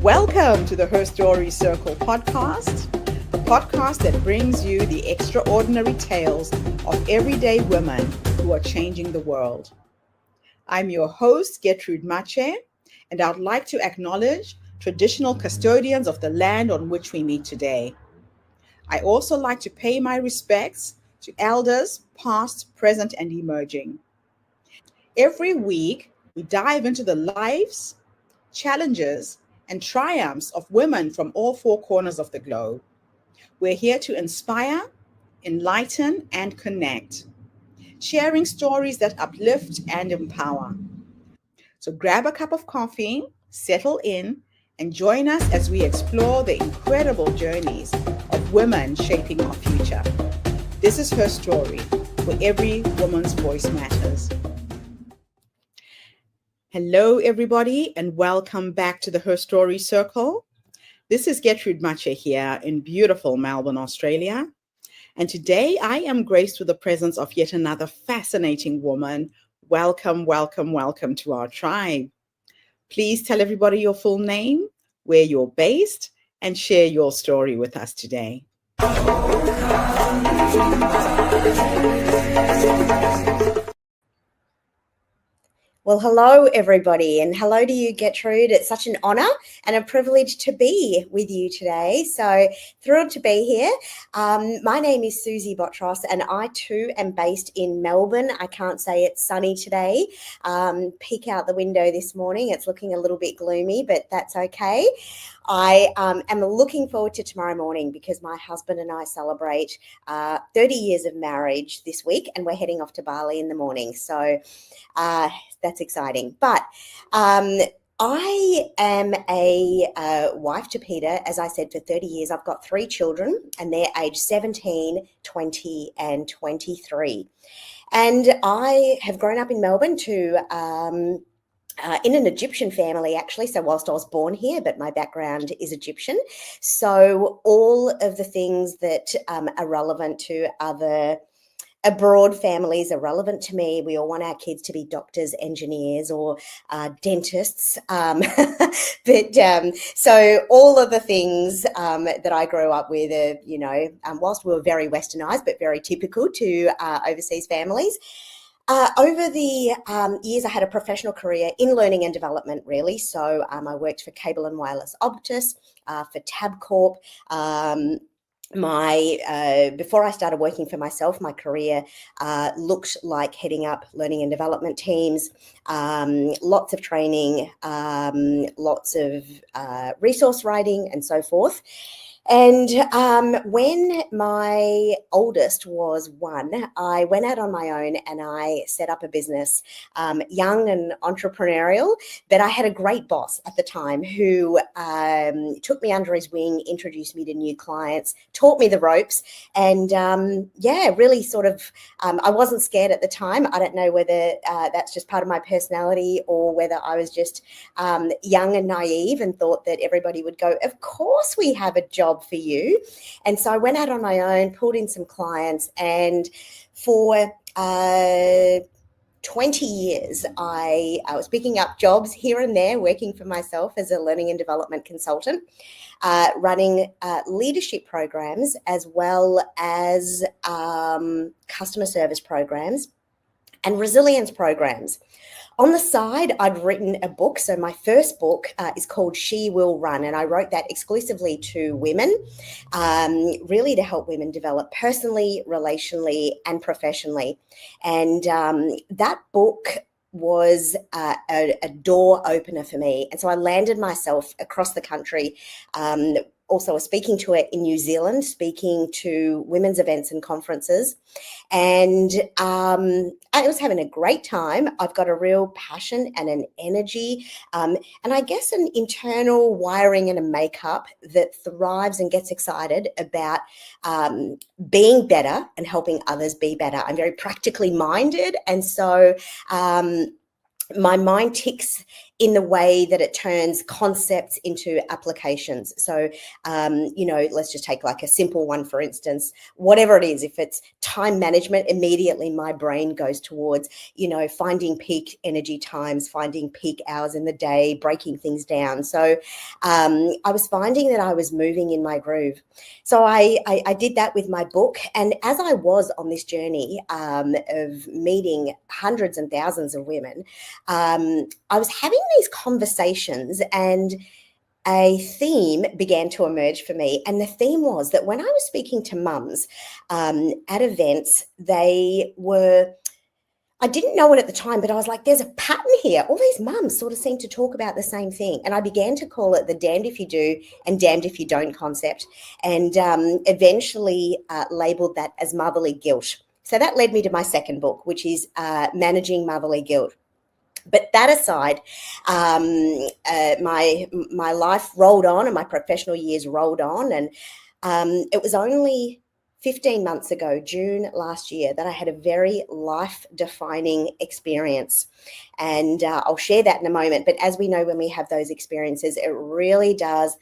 Welcome to the Her Story Circle podcast, the podcast that brings you the extraordinary tales of everyday women who are changing the world. I'm your host, Gertrude Mache, and I'd like to acknowledge traditional custodians of the land on which we meet today. I also like to pay my respects to elders, past, present, and emerging. Every week, we dive into the lives, challenges, and triumphs of women from all four corners of the globe. We're here to inspire, enlighten, and connect, sharing stories that uplift and empower. So grab a cup of coffee, settle in, and join us as we explore the incredible journeys of women shaping our future. This is Her Story, where every woman's voice matters. Hello, everybody, and welcome back to the Her Story Circle. This is Gertrude Mache here in beautiful Melbourne, Australia. And today I am graced with the presence of yet another fascinating woman. Welcome, welcome, welcome to our tribe. Please tell everybody your full name, where you're based, and share your story with us today. Well, hello, everybody, and hello to you, Gertrude. It's such an honour and a privilege to be with you today. So thrilled to be here. My name is Susie Botross, and I too am based in Melbourne. I can't say it's sunny today. Peek out the window this morning. It's looking a little bit gloomy, but that's okay. I am looking forward to tomorrow morning because my husband and I celebrate 30 years of marriage this week, and we're heading off to Bali in the morning. So that's exciting. But I am a wife to Peter, as I said, for 30 years. I've got 3 children, and they're aged 17, 20, and 23. And I have grown up in Melbourne in an Egyptian family, actually. So whilst I was born here, but my background is Egyptian. So all of the things that are relevant to other abroad families are relevant to me. We all want our kids to be doctors, engineers, or dentists. So all of the things that I grew up with are, whilst we were very westernized, but very typical to overseas families. Over the years, I had a professional career in learning and development, really. So I worked for Cable and Wireless Optus, for Tabcorp. Before I started working for myself, my career looked like heading up learning and development teams, lots of training, lots of resource writing, and so forth. And when my oldest was 1, I went out on my own and I set up a business, young and entrepreneurial, but I had a great boss at the time who took me under his wing, introduced me to new clients, taught me the ropes, and really sort of, I wasn't scared at the time. I don't know whether that's just part of my personality or whether I was just young and naive and thought that everybody would go, of course we have a job for you. And so I went out on my own, pulled in some clients, and for 20 years, I was picking up jobs here and there, working for myself as a learning and development consultant, running leadership programs as well as customer service programs and resilience programs. On the side, I'd written a book. So my first book is called She Will Run, and I wrote that exclusively to women, really to help women develop personally, relationally, and professionally. And that book was a door opener for me. And so I landed myself across the country, also speaking to it in New Zealand, speaking to women's events and conferences. And I was having a great time. I've got a real passion and an energy, and I guess an internal wiring and a makeup that thrives and gets excited about being better and helping others be better. I'm very practically minded. And so my mind ticks in the way that it turns concepts into applications. So, let's just take like a simple one, for instance, whatever it is, if it's time management, immediately my brain goes towards, finding peak energy times, finding peak hours in the day, breaking things down. So I was finding that I was moving in my groove. So I did that with my book. And as I was on this journey of meeting hundreds and thousands of women, I was having these conversations, and a theme began to emerge for me. And the theme was that when I was speaking to mums at events, I didn't know it at the time, but I was like, there's a pattern here. All these mums sort of seem to talk about the same thing. And I began to call it the damned if you do and damned if you don't concept, and eventually labeled that as motherly guilt. So that led me to my second book, which is Managing Motherly Guilt. But that aside, my life rolled on and my professional years rolled on. And it was only 15 months ago, June last year, that I had a very life-defining experience. And I'll share that in a moment. But as we know, when we have those experiences, it really does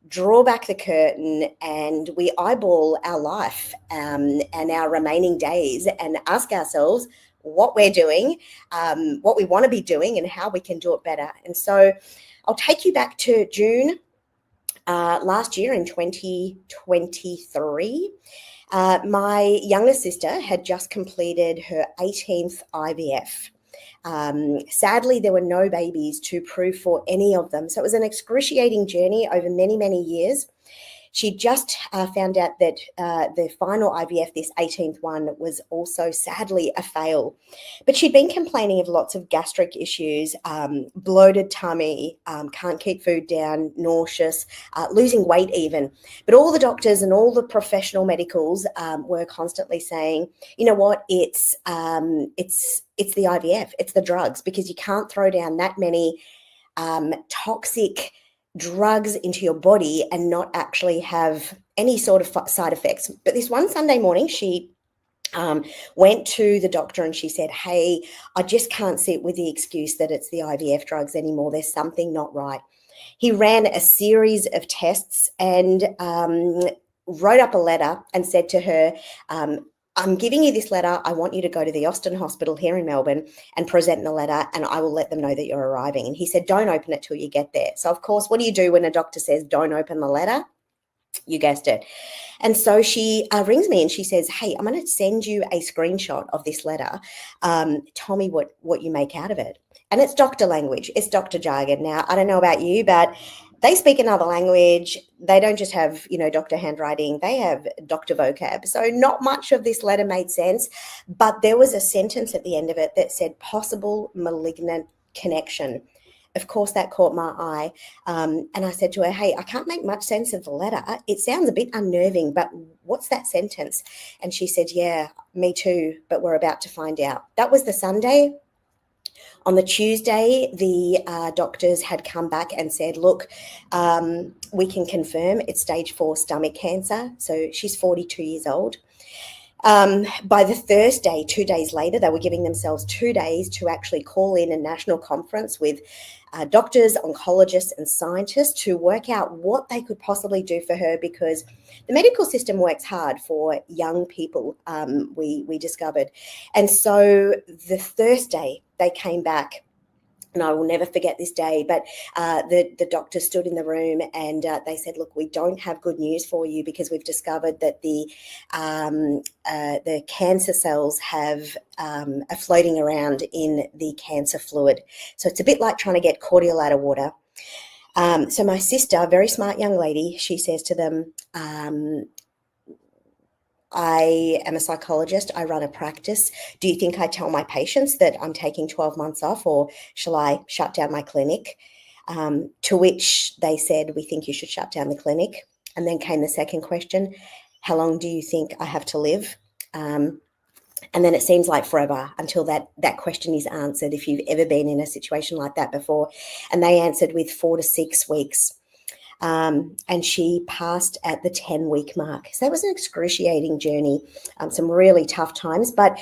draw back the curtain, and we eyeball our life and our remaining days and ask ourselves what we're doing, what we want to be doing, and how we can do it better. And so I'll take you back to June last year in 2023. My younger sister had just completed her 18th IVF. Sadly, there were no babies to prove for any of them. So it was an excruciating journey over many, many years. She just found out that the final IVF, this 18th one, was also sadly a fail. But she'd been complaining of lots of gastric issues, bloated tummy, can't keep food down, nauseous, losing weight even. But all the doctors and all the professional medicals were constantly saying, you know what, it's the IVF, it's the drugs, because you can't throw down that many toxic drugs into your body and not actually have any sort of side effects. But this one Sunday morning, she went to the doctor and she said, hey, I just can't sit with the excuse that it's the IVF drugs anymore. There's something not right. He ran a series of tests and wrote up a letter and said to her, I'm giving you this letter. I want you to go to the Austin Hospital here in Melbourne and present the letter, and I will let them know that you're arriving. And he said, don't open it till you get there. So, of course, what do you do when a doctor says don't open the letter? You guessed it. And so she rings me and she says, hey, I'm going to send you a screenshot of this letter. Tell me what you make out of it. And it's doctor language. It's doctor jargon. Now, I don't know about you, but they speak another language. They don't just have, doctor handwriting. They have doctor vocab. So not much of this letter made sense, but there was a sentence at the end of it that said possible malignant connection. Of course, that caught my eye. And I said to her, hey, I can't make much sense of the letter. It sounds a bit unnerving, but what's that sentence? And she said, yeah, me too, but we're about to find out. That was the Sunday. On the Tuesday, the doctors had come back and said, look, we can confirm it's stage 4 stomach cancer. So she's 42 years old. By the Thursday, 2 days later, they were giving themselves 2 days to actually call in a national conference with doctors, oncologists and scientists to work out what they could possibly do for her, because the medical system works hard for young people, we discovered. And so the Thursday they came back, and I will never forget this day, but the doctor stood in the room and they said, look, we don't have good news for you because we've discovered that the cancer cells are floating around in the cancer fluid. So it's a bit like trying to get cordial out of water. So my sister, a very smart young lady, she says to them, I am a psychologist. I run a practice. Do you think I tell my patients that I'm taking 12 months off, or shall I shut down my clinic? To which they said, we think you should shut down the clinic. And then came the second question, how long do you think I have to live? And then it seems like forever until that question is answered, if you've ever been in a situation like that before. And they answered with 4 to 6 weeks. and she passed at the 10-week mark. So that was an excruciating journey, some really tough times. But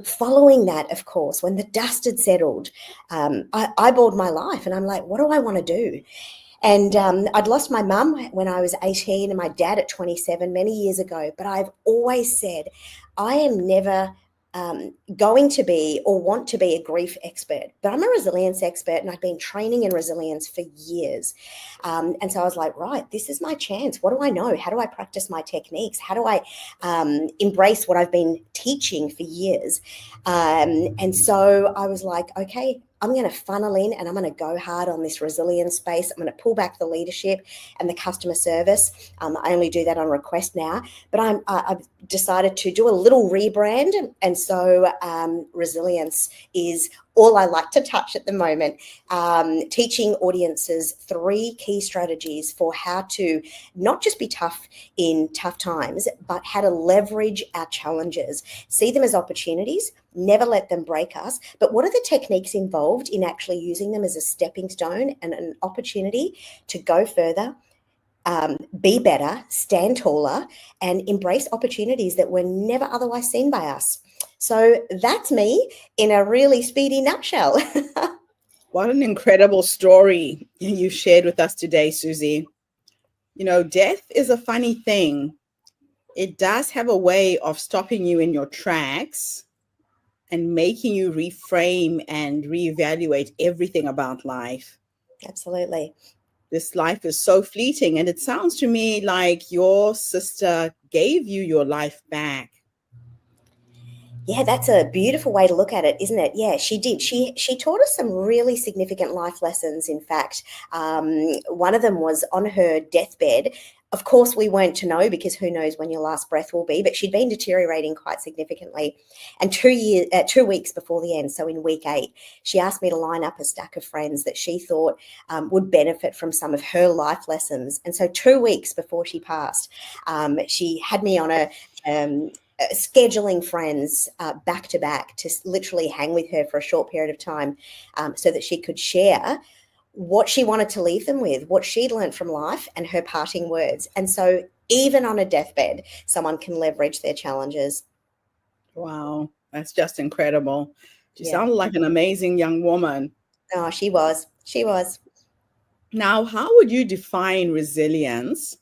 following that, of course, when the dust had settled, I eyeballed my life and I'm like, what do I want to do? And I'd lost my mum when I was 18 and my dad at 27 many years ago. But I've always said I am never going to be or want to be a grief expert, but I'm a resilience expert and I've been training in resilience for years. And so I was like, right, this is my chance. What do I know? How do I practice my techniques? How do I embrace what I've been teaching for years? And so I was like, okay, I'm going to funnel in and I'm going to go hard on this resilience space. I'm going to pull back the leadership and the customer service. I only do that on request now, but I've decided to do a little rebrand. And so resilience is all I like to touch at the moment, teaching audiences 3 key strategies for how to not just be tough in tough times, but how to leverage our challenges, see them as opportunities, never let them break us. But what are the techniques involved in actually using them as a stepping stone and an opportunity to go further, be better, stand taller, and embrace opportunities that were never otherwise seen by us. So that's me in a really speedy nutshell. What an incredible story you shared with us today, Susie. You know, death is a funny thing. It does have a way of stopping you in your tracks and making you reframe and reevaluate everything about life. Absolutely. This life is so fleeting. And it sounds to me like your sister gave you your life back. Yeah, that's a beautiful way to look at it, isn't it? Yeah, she did. She taught us some really significant life lessons. In fact, one of them was on her deathbed. Of course, we weren't to know because who knows when your last breath will be, but she'd been deteriorating quite significantly. And 2 weeks before the end, so in week 8, she asked me to line up a stack of friends that she thought would benefit from some of her life lessons. And so 2 weeks before she passed, she had me on scheduling friends back to back to literally hang with her for a short period of time, so that she could share what she wanted to leave them with, what she'd learned from life and her parting words. And so even on a deathbed, someone can leverage their challenges. Wow, that's just incredible. She Yeah. sounded like an amazing young woman. Oh, she was. She was. Now, how would you define resilience?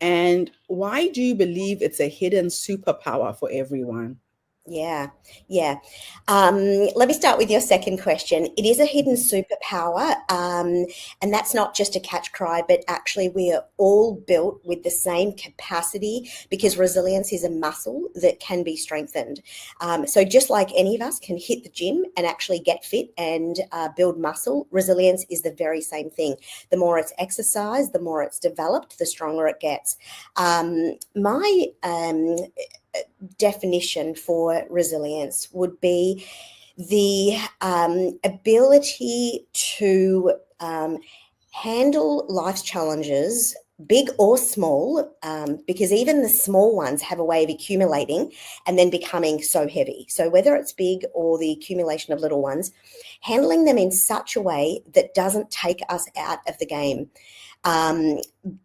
And why do you believe it's a hidden superpower for everyone? Yeah, yeah. Let me start with your second question. It is a hidden superpower, and that's not just a catch cry, but actually we are all built with the same capacity because resilience is a muscle that can be strengthened. So just like any of us can hit the gym and actually get fit and build muscle, resilience is the very same thing. The more it's exercised, the more it's developed, the stronger it gets. My definition for resilience would be the ability to handle life's challenges, big or small, because even the small ones have a way of accumulating and then becoming so heavy. So whether it's big or the accumulation of little ones, handling them in such a way that doesn't take us out of the game.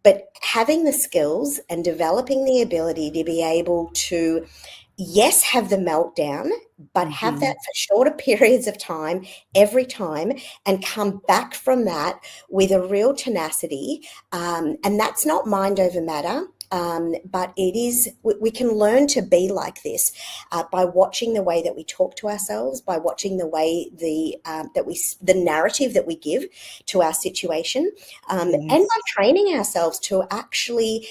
But having the skills and developing the ability to be able to, yes, have the meltdown, but have that for shorter periods of time, every time, and come back from that with a real tenacity. And that's not mind over matter. But it is, we can learn to be like this by watching the way that we talk to ourselves, by watching the way the narrative that we give to our situation, and by training ourselves to actually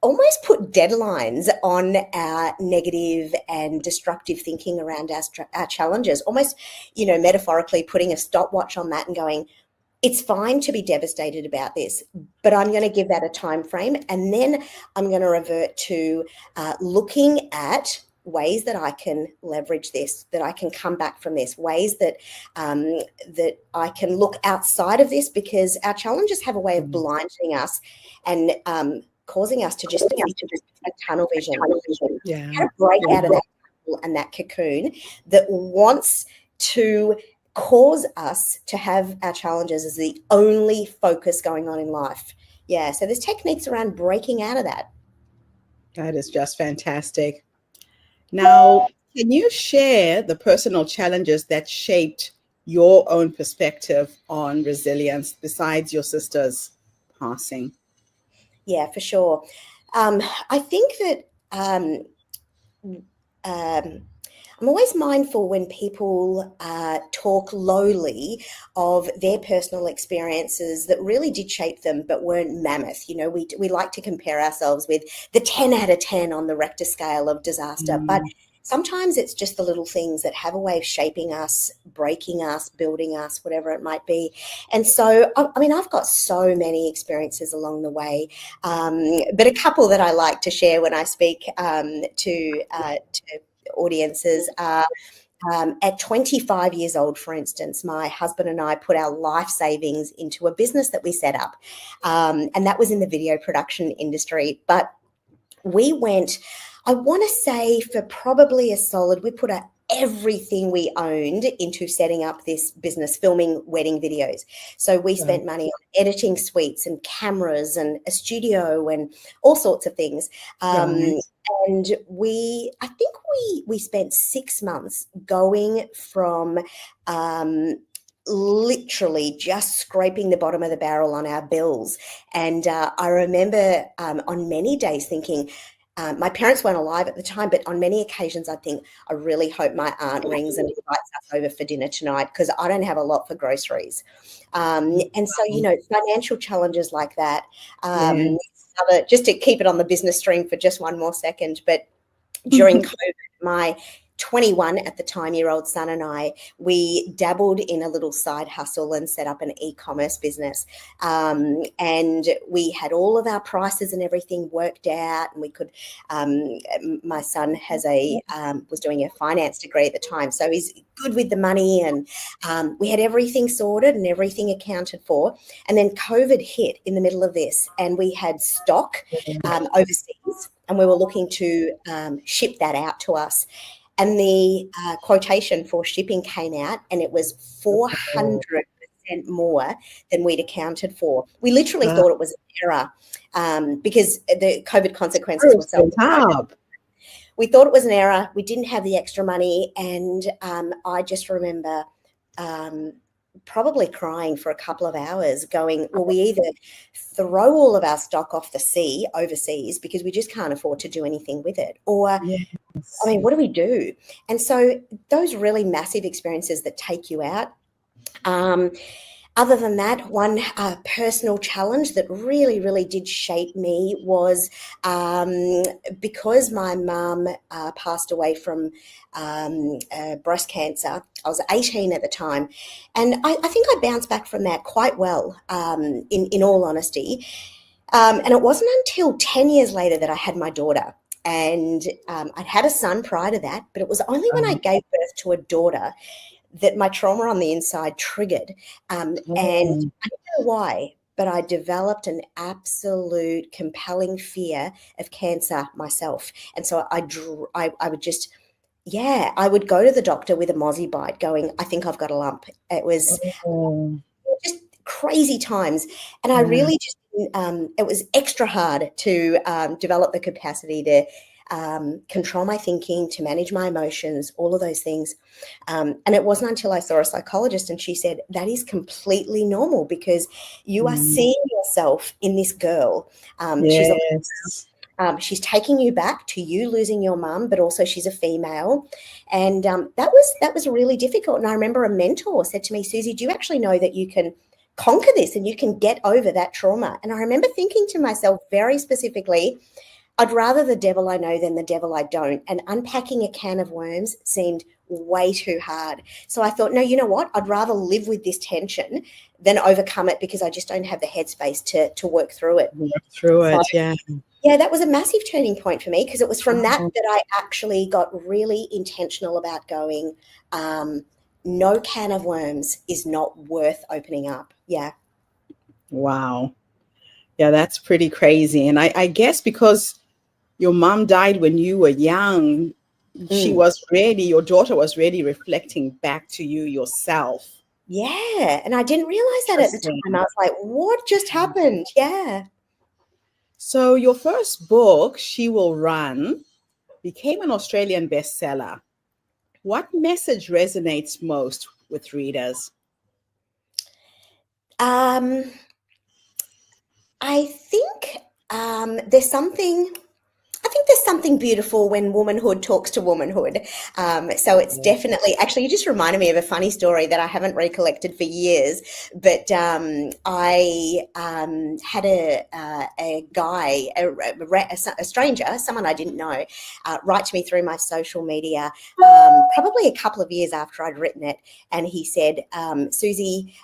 almost put deadlines on our negative and destructive thinking around our challenges, almost, metaphorically putting a stopwatch on that and going, it's fine to be devastated about this, but I'm going to give that a time frame, and then I'm going to revert to looking at ways that I can leverage this, that I can come back from this, ways that that I can look outside of this, because our challenges have a way of blinding us and causing us to just a tunnel vision. Yeah. How to break out of that and that cocoon that wants to cause us to have our challenges as the only focus going on in life. Yeah. So there's techniques around breaking out of that. That is just fantastic. Now, can you share the personal challenges that shaped your own perspective on resilience besides your sister's passing? Yeah, for sure. I think that um, I'm always mindful when people talk lowly of their personal experiences that really did shape them, but weren't mammoth. You know, we like to compare ourselves with the 10 out of 10 on the Richter scale of disaster, but Mm, sometimes it's just the little things that have a way of shaping us, breaking us, building us, whatever it might be. And so, I mean, I've got so many experiences along the way, but a couple that I like to share when I speak to audiences are at 25 years old, for instance, my husband and I put our life savings into a business that we set up. And that was in the video production industry. But we went, I want to say, for probably a solid, we put everything we owned into setting up this business, filming wedding videos. So we spent money on editing suites and cameras and a studio and all sorts of things. right. And I think we spent 6 months going from literally just scraping the bottom of the barrel on our bills. And I remember on many days thinking, my parents weren't alive at the time, but on many occasions, I think, I really hope my aunt rings and invites us over for dinner tonight because I don't have a lot for groceries. And so, you know, financial challenges like that. Yeah. Just to keep it on the business stream for just one more second, but during COVID, my 21 at the time year old son and I, we dabbled in a little side hustle and set up an e-commerce business. And we had all of our prices and everything worked out, and we could, my son was doing a finance degree at the time. So he's good with the money, and we had everything sorted and everything accounted for. And then COVID hit in the middle of this, and we had stock overseas, and we were looking to ship that out to us. And the quotation for shipping came out, and it was 400% more than we'd accounted for. We literally thought it was an error because the COVID consequences were so Up. we thought it was an error. We didn't have the extra money. And I just remember probably crying for a couple of hours going, well, we either throw all of our stock off the sea overseas because we just can't afford to do anything with it, or Yes. I mean, what do we do? And so those really massive experiences that take you out. Other than that, one personal challenge that really, really did shape me was because my mum passed away from breast cancer. I was 18 at the time, and I think I bounced back from that quite well, in all honesty. And it wasn't until 10 years later that I had my daughter. And I'd had a son prior to that, but it was only when I gave birth to a daughter that my trauma on the inside triggered. And I don't know why, but I developed an absolute compelling fear of cancer myself. And so I would just, I would go to the doctor with a mozzie bite going, I think I've got a lump. It was just crazy times. And I really just, it was extra hard to develop the capacity to control my thinking, to manage my emotions, all of those things. And it wasn't until I saw a psychologist and she said, that is completely normal because you are seeing yourself in this girl. She's taking you back to you losing your mum, but also she's a female. And that was really difficult. And I remember a mentor said to me, Susie, do you actually know that you can conquer this and you can get over that trauma? And I remember thinking to myself very specifically, I'd rather the devil I know than the devil I don't. And unpacking a can of worms seemed way too hard. So I thought, no, you know what? I'd rather live with this tension than overcome it because I just don't have the headspace to work through it. Yeah, that was a massive turning point for me because it was from that I actually got really intentional about going, no can of worms is not worth opening up. Yeah. Wow. Yeah, that's pretty crazy. And I guess because your mom died when you were young, your daughter was really reflecting back to you yourself. Yeah. And I didn't realize that at the time. I was like, what just happened? Yeah. So your first book, She Will Run, became an Australian bestseller. What message resonates most with readers? Um, I think there's something. I think there's something beautiful when womanhood talks to womanhood. So it's definitely, actually, you just reminded me of a funny story that I haven't recollected for years. But I had a guy, a stranger, someone I didn't know, write to me through my social media, probably a couple of years after I'd written it. And he said, Susie,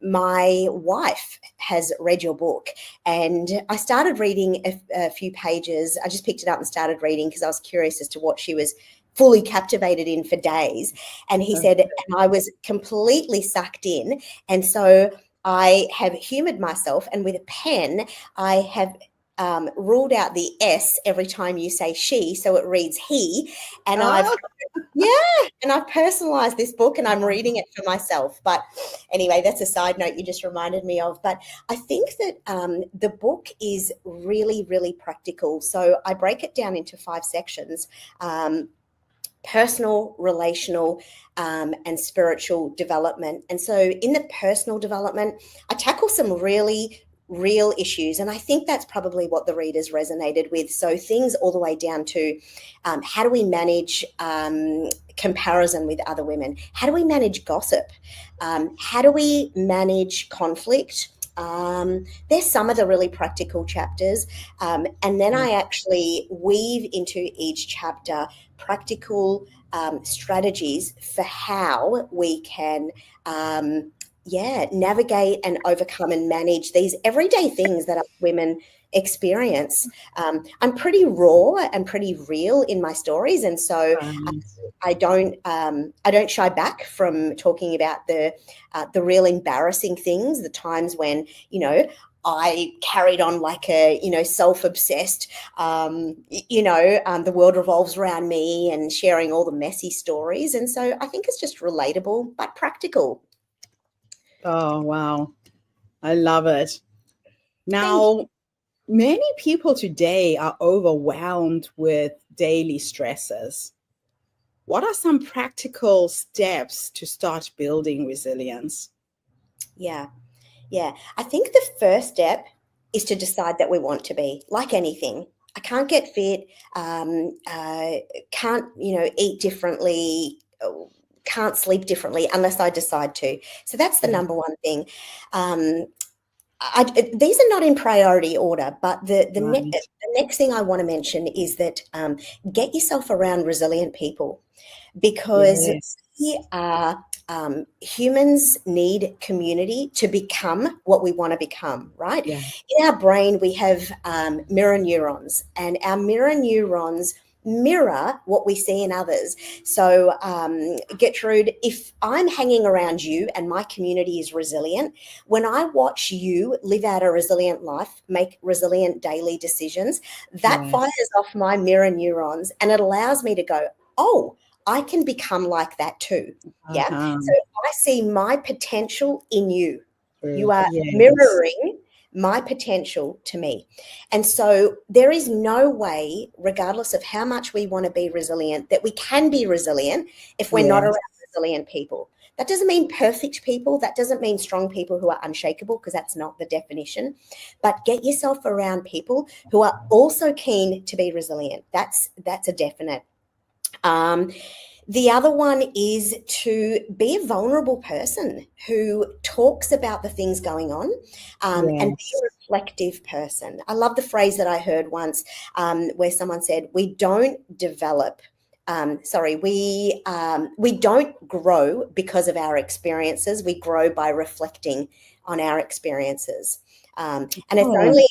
my wife has read your book. And I started reading a few pages. I just picked it up and started reading because I was curious as to what she was fully captivated in for days. And he said, and I was completely sucked in. And so I have humored myself, and with a pen, I have ruled out the S every time you say she, so it reads he. And I've personalized this book, and I'm reading it for myself. But anyway, that's a side note you just reminded me of. But I think that the book is really, really practical. So I break it down into 5 sections: personal, relational, and spiritual development. And so in the personal development, I tackle some really real issues. And I think that's probably what the readers resonated with. So things all the way down to how do we manage comparison with other women? How do we manage gossip? How do we manage conflict? There's some of the really practical chapters. And then I actually weave into each chapter practical strategies for how we can navigate and overcome and manage these everyday things that women experience. I'm pretty raw and pretty real in my stories, and so I don't shy back from talking about the real embarrassing things, the times when I carried on like a self-obsessed the world revolves around me, and sharing all the messy stories. And so I think it's just relatable but practical. Oh, wow. I love it. Now, many people today are overwhelmed with daily stresses. What are some practical steps to start building resilience? Yeah. I think the first step is to decide that we want to be like anything. I can't get fit, can't, eat differently, can't sleep differently unless I decide to. So that's the number one thing. These are not in priority order, but the next thing I want to mention is that get yourself around resilient people, because we are humans need community to become what we want to become, right? Yeah. In our brain, we have mirror neurons, and our mirror neurons mirror what we see in others. So Gertrude, if I'm hanging around you and my community is resilient, when I watch you live out a resilient life, make resilient daily decisions, that fires off my mirror neurons, and it allows me to go, oh, I can become like that too. Yeah. So I see my potential in you. You are mirroring my potential to me. And so there is no way, regardless of how much we want to be resilient, that we can be resilient if we're not around resilient people. That doesn't mean perfect people. That doesn't mean strong people who are unshakable, because that's not the definition. But get yourself around people who are also keen to be resilient. That's a definite. The other one is to be a vulnerable person who talks about the things going on, and be a reflective person. I love the phrase that I heard once where someone said, we don't grow because of our experiences. We grow by reflecting on our experiences. And it's only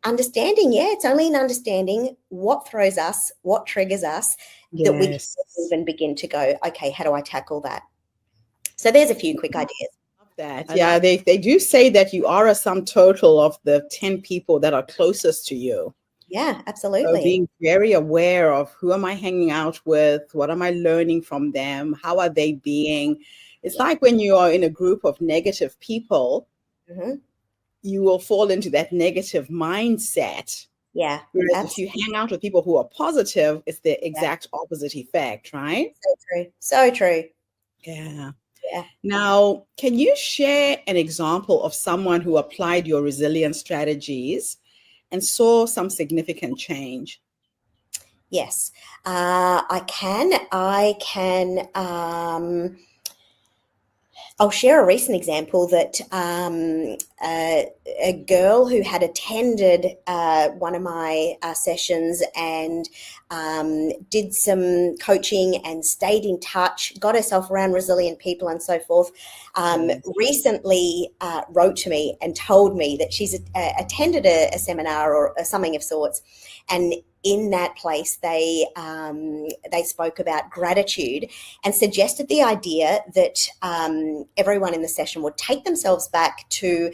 only in understanding what throws us, what triggers us, that we can even begin to go, okay, how do I tackle that? So there's a few quick ideas. That. They do say that you are a sum total of the 10 people that are closest to you. Yeah, absolutely. So being very aware of who am I hanging out with? What am I learning from them? How are they being? It's like when you are in a group of negative people, you will fall into that negative mindset. Yeah, Whereas if you absolutely. hang out with people who are positive, it's the exact opposite effect, right? So true. So true. Yeah. Yeah. Now, can you share an example of someone who applied your resilience strategies and saw some significant change? Yes, I can. I can. I'll share a recent example that a girl who had attended one of my sessions and did some coaching and stayed in touch, got herself around resilient people and so forth, Yeah. recently wrote to me and told me that she's attended a seminar or something of sorts. And in that place, they spoke about gratitude and suggested the idea that everyone in the session would take themselves back to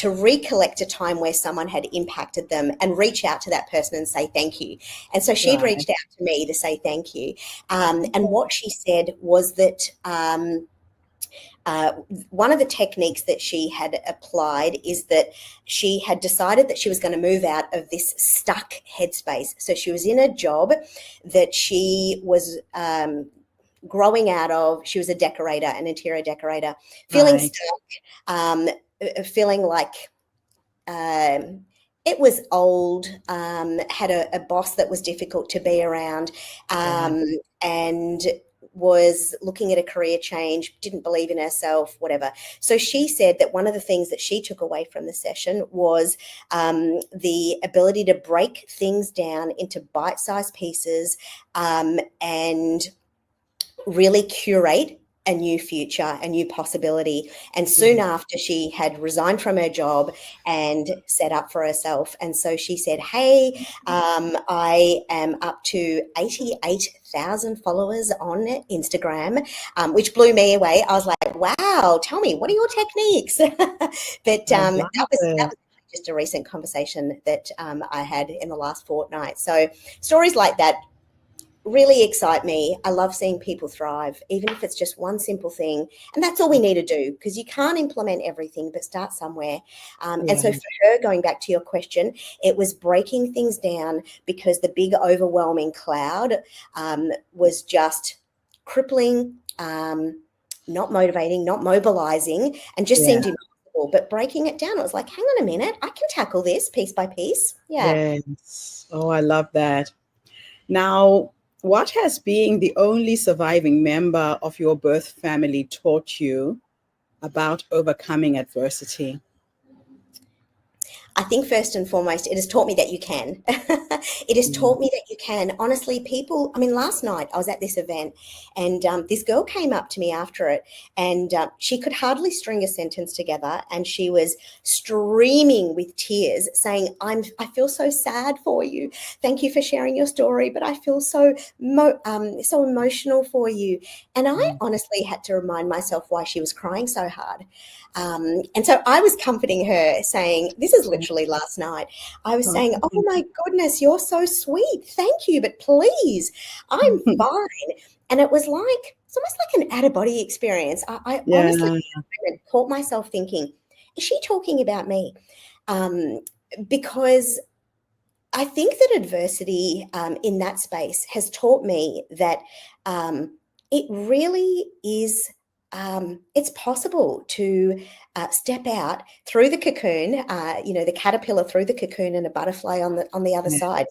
recollect a time where someone had impacted them and reach out to that person and say thank you. And so she'd Right. reached out to me to say thank you. And what she said was that one of the techniques that she had applied is that she had decided that she was going to move out of this stuck headspace. So she was in a job that she was growing out of. She was a decorator, an interior decorator, feeling Right. stuck, feeling like it was old, had a boss that was difficult to be around, and was looking at a career change, didn't believe in herself, whatever. So she said that one of the things that she took away from the session was the ability to break things down into bite-sized pieces and really curate a new future, a new possibility. And soon after, she had resigned from her job and set up for herself. And so she said, hey, I am up to 88,000 followers on Instagram, which blew me away. I was like, wow, tell me, what are your techniques? But that was just a recent conversation that I had in the last fortnight. So stories like that really excite me. I love seeing people thrive, even if it's just one simple thing. And that's all we need to do, because you can't implement everything, but start somewhere. And so for her, going back to your question, it was breaking things down because the big overwhelming cloud was just crippling, not motivating, not mobilizing, and just seemed impossible. But breaking it down, it was like, hang on a minute, I can tackle this piece by piece. Yeah. Yes. Oh, I love that. Now, what has being the only surviving member of your birth family taught you about overcoming adversity? I think first and foremost, it has taught me that you can. It has taught me that you can. Honestly, people, I mean, last night I was at this event and this girl came up to me after it and she could hardly string a sentence together and she was streaming with tears saying, I feel so sad for you. Thank you for sharing your story, but I feel so emotional for you. And I honestly had to remind myself why she was crying so hard. And so I was comforting her saying, this is literally last night, I was saying, oh my goodness, you're so sweet. Thank you. But please, I'm fine. And it was like, it's almost like an out-of-body experience. I honestly caught myself thinking, is she talking about me? Because I think that adversity in that space has taught me that it really is, it's possible to step out through the cocoon, the caterpillar through the cocoon and a butterfly on the other side.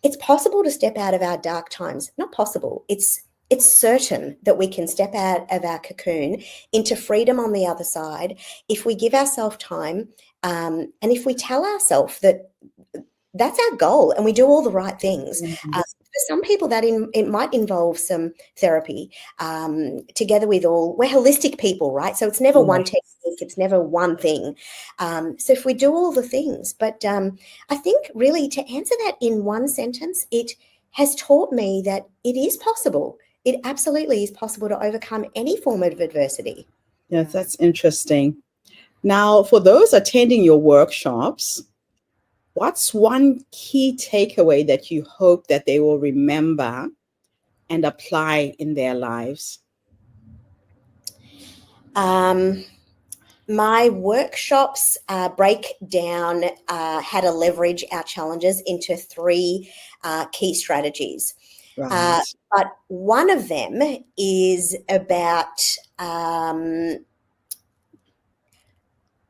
It's possible to step out of our dark times. Not possible. It's certain that we can step out of our cocoon into freedom on the other side if we give ourselves time and if we tell ourselves that that's our goal and we do all the right things. For some people that it might involve some therapy together with we're holistic people, right? So it's never one technique, it's never one thing. So if we do all the things, but I think really to answer that in one sentence, it has taught me that it is possible. It absolutely is possible to overcome any form of adversity. Yes, that's interesting. Now, for those attending your workshops, what's one key takeaway that you hope that they will remember and apply in their lives? My workshops break down how to leverage our challenges into three key strategies. Right. But one of them is about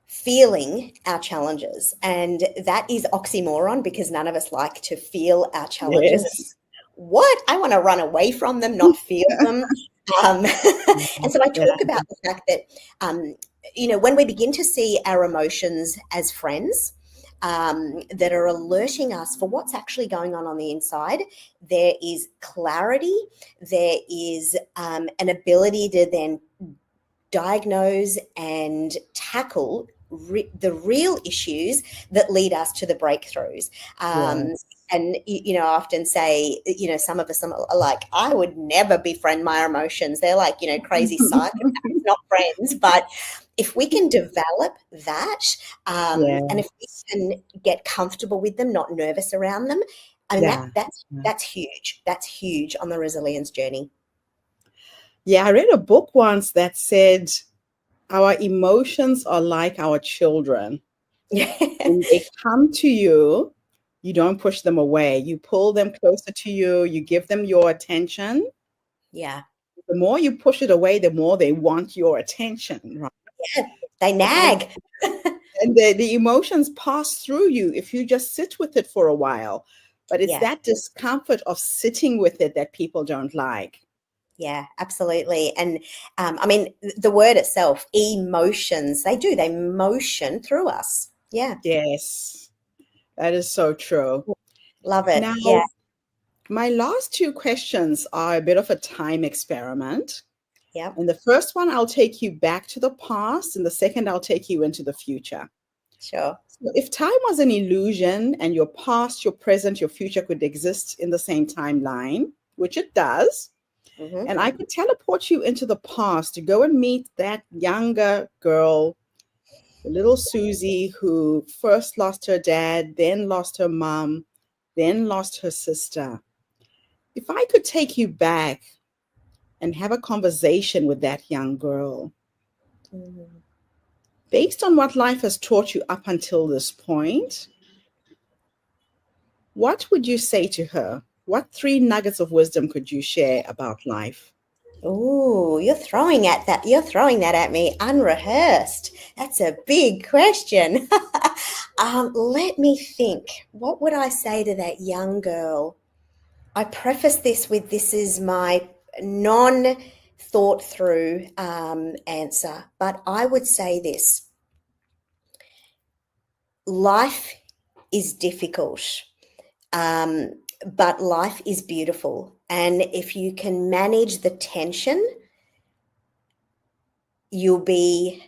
feeling our challenges. And that is oxymoron because none of us like to feel our challenges. Yes. What? I want to run away from them, not feel them. And so I Yeah. talk about the fact that, when we begin to see our emotions as friends, that are alerting us for what's actually going on the inside, there is clarity, there is an ability to then diagnose and tackle the real issues that lead us to the breakthroughs. Yes. And, I often say, some of us are like, I would never befriend my emotions. They're like, crazy psychopaths, not friends. But if we can develop that, Yes. and if we can get comfortable with them, not nervous around them, I mean, Yeah. that's huge. That's huge on the resilience journey. Yeah, I read a book once that said our emotions are like our children. When they come to you, you don't push them away. You pull them closer to you. You give them your attention. Yeah. The more you push it away, the more they want your attention, right? Yeah, they And, nag. and the emotions pass through you if you just sit with it for a while. But it's Yeah. that discomfort of sitting with it that people don't like. Yeah, absolutely. And I mean, the word itself, emotions, they motion through us. Yeah. Yes, that is so true. Love it. Now, Yeah. my last two questions are a bit of a time experiment. Yeah. And the first one, I'll take you back to the past, and the second, I'll take you into the future. Sure. So if time was an illusion and your past, your present, your future could exist in the same timeline, which it does, Mm-hmm. and I could teleport you into the past to go and meet that younger girl, the little Susie who first lost her dad, then lost her mom, then lost her sister. If I could take you back and have a conversation with that young girl, Mm-hmm. based on what life has taught you up until this point, what would you say to her? What three nuggets of wisdom could you share about life? Oh, You're throwing that at me unrehearsed. That's a big question. Let me think. What would I say to that young girl? I preface this with this is my non thought through answer, but I would say this: life is difficult, but life is beautiful. And if you can manage the tension, you'll be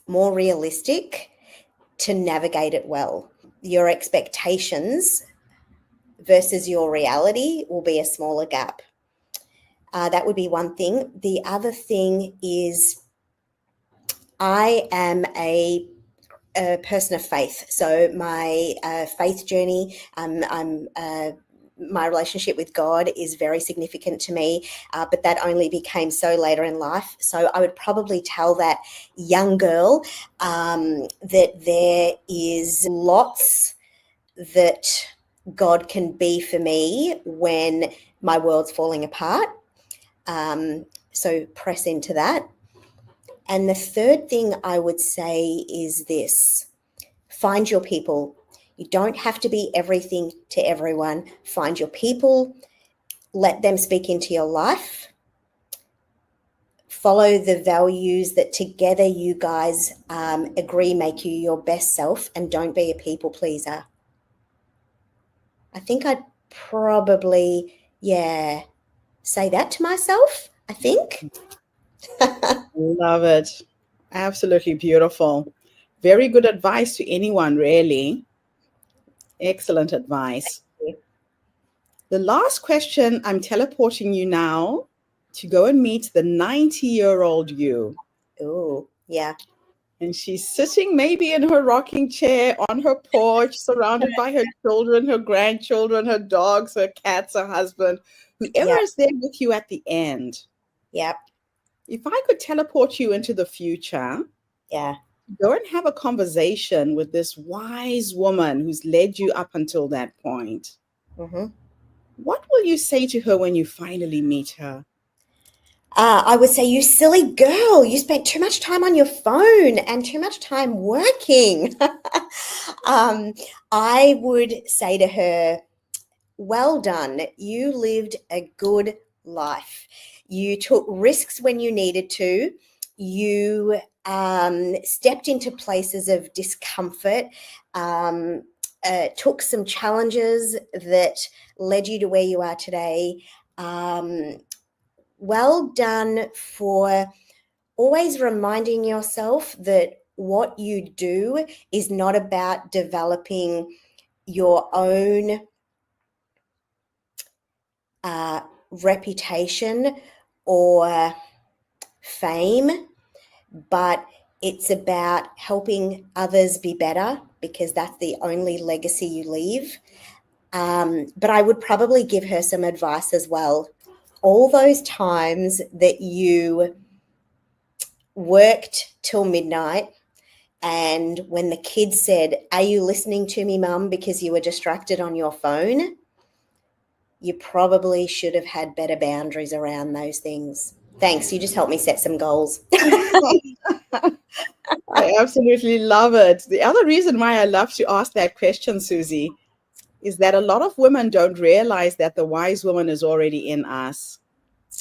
more realistic to navigate it well. Your expectations versus your reality will be a smaller gap. That would be one thing. The other thing is I am a person of faith. So my faith journey, my relationship with God is very significant to me, but that only became so later in life. So I would probably tell that young girl that there is lots that God can be for me when my world's falling apart. So press into that. And the third thing I would say is this: find your people. You don't have to be everything to everyone. Find your people, let them speak into your life. Follow the values that together you guys agree make you your best self, and don't be a people pleaser. I think I'd probably, say that to myself, I think. Love it. Absolutely beautiful. Very good advice to anyone, really. Excellent advice. The last question, I'm teleporting you now to go and meet the 90-year-old you. Oh, yeah. And she's sitting maybe in her rocking chair on her porch, surrounded by her children, her grandchildren, her dogs, her cats, her husband, whoever Yeah. is there with you at the end. Yeah. If I could teleport you into the future, Yeah. Go and have a conversation with this wise woman who's led you up until that point. Mm-hmm. What will you say to her when you finally meet her? I would say, you silly girl, you spent too much time on your phone and too much time working. I would say to her, well done. You lived a good life. You took risks when you needed to. You stepped into places of discomfort, took some challenges that led you to where you are today. Well done for always reminding yourself that what you do is not about developing your own reputation or fame, but it's about helping others be better, because that's the only legacy you leave. But I would probably give her some advice as well. All those times that you worked till midnight, and when the kids said, "Are you listening to me, Mum?" because you were distracted on your phone, you probably should have had better boundaries around those things. Thanks. You just helped me set some goals. I absolutely love it. The other reason why I love to ask that question, Susie, is that a lot of women don't realize that the wise woman is already in us.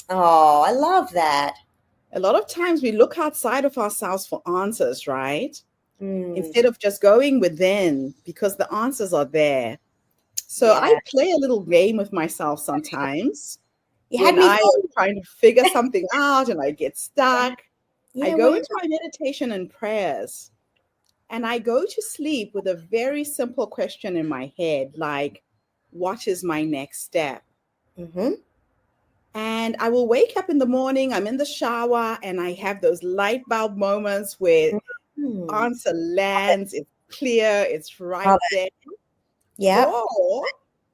Oh, I love that. A lot of times we look outside of ourselves for answers, right? Mm, Instead of just going within, because the answers are there. So I yeah. play a little game with myself sometimes You had when me I going. am trying to figure something out and I get stuck. I Yeah, go well, into my meditation and prayers, and I go to sleep with a very simple question in my head, like, what is my next step? mm-hmm. And I will wake up in the morning, I'm in the shower, and I have those light bulb moments where Mm, answer lands, it's clear, it's love right it. there. Yep. Or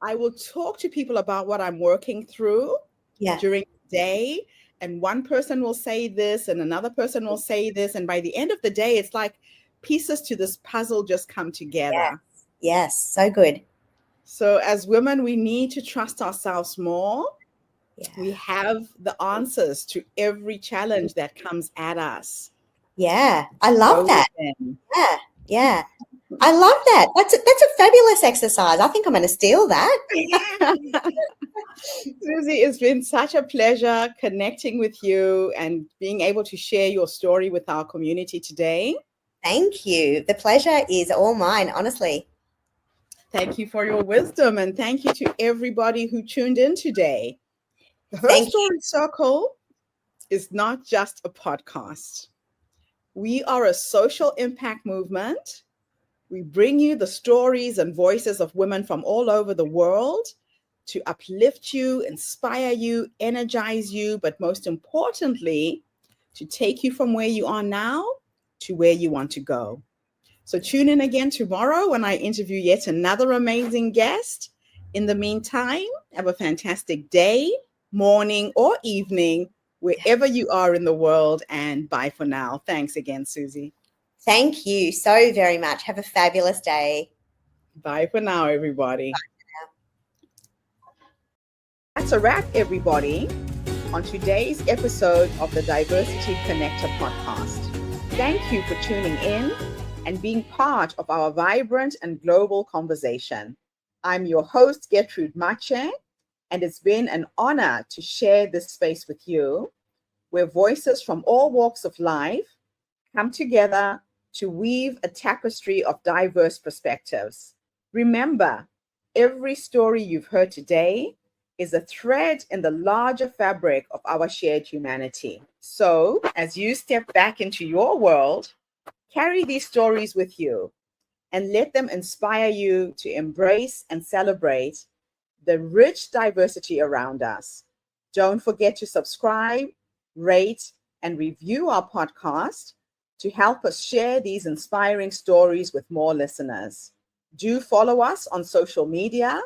I will talk to people about what I'm working through Yeah. during the day. And one person will say this, and another person will say this. And by the end of the day, it's like pieces to this puzzle just come Yes. together. Yes. So good. So, as women, we need to trust ourselves more. We Yeah. have the answers to every challenge that comes at us. Yeah. I love Go that. within. Yeah. Yeah. I love that. That's a fabulous exercise. I think I'm going to steal that. Susie, it's been such a pleasure connecting with you and being able to share your story with our community today. Thank you. The pleasure is all mine, honestly. Thank you for your wisdom, and thank you to everybody who tuned in today. The Her Thank you. Story Circle is not just a podcast. We are a social impact movement. We bring you the stories and voices of women from all over the world to uplift you, inspire you, energize you, but most importantly, to take you from where you are now to where you want to go. So tune in again tomorrow when I interview yet another amazing guest. In the meantime, have a fantastic day, morning, or evening, wherever you are in the world. And bye for now. Thanks again, Susie. Thank you so very much. Have a fabulous day. Bye for now, everybody. That's a wrap, everybody, on today's episode of the Diversity Connector podcast. Thank you for tuning in and being part of our vibrant and global conversation. I'm your host, Gertrude Mache, and it's been an honor to share this space with you, where voices from all walks of life come together to weave a tapestry of diverse perspectives. Remember, every story you've heard today is a thread in the larger fabric of our shared humanity. So, as you step back into your world, carry these stories with you and let them inspire you to embrace and celebrate the rich diversity around us. Don't forget to subscribe, rate, and review our podcast to help us share these inspiring stories with more listeners. Do follow us on social media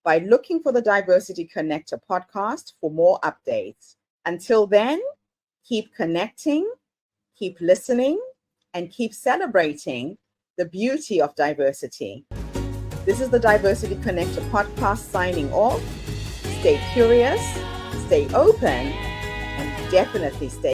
by looking for the Diversity Connector podcast for more updates. Until then, keep connecting, keep listening, and keep celebrating the beauty of diversity. This is the Diversity Connector podcast signing off. Stay curious, stay open, and definitely stay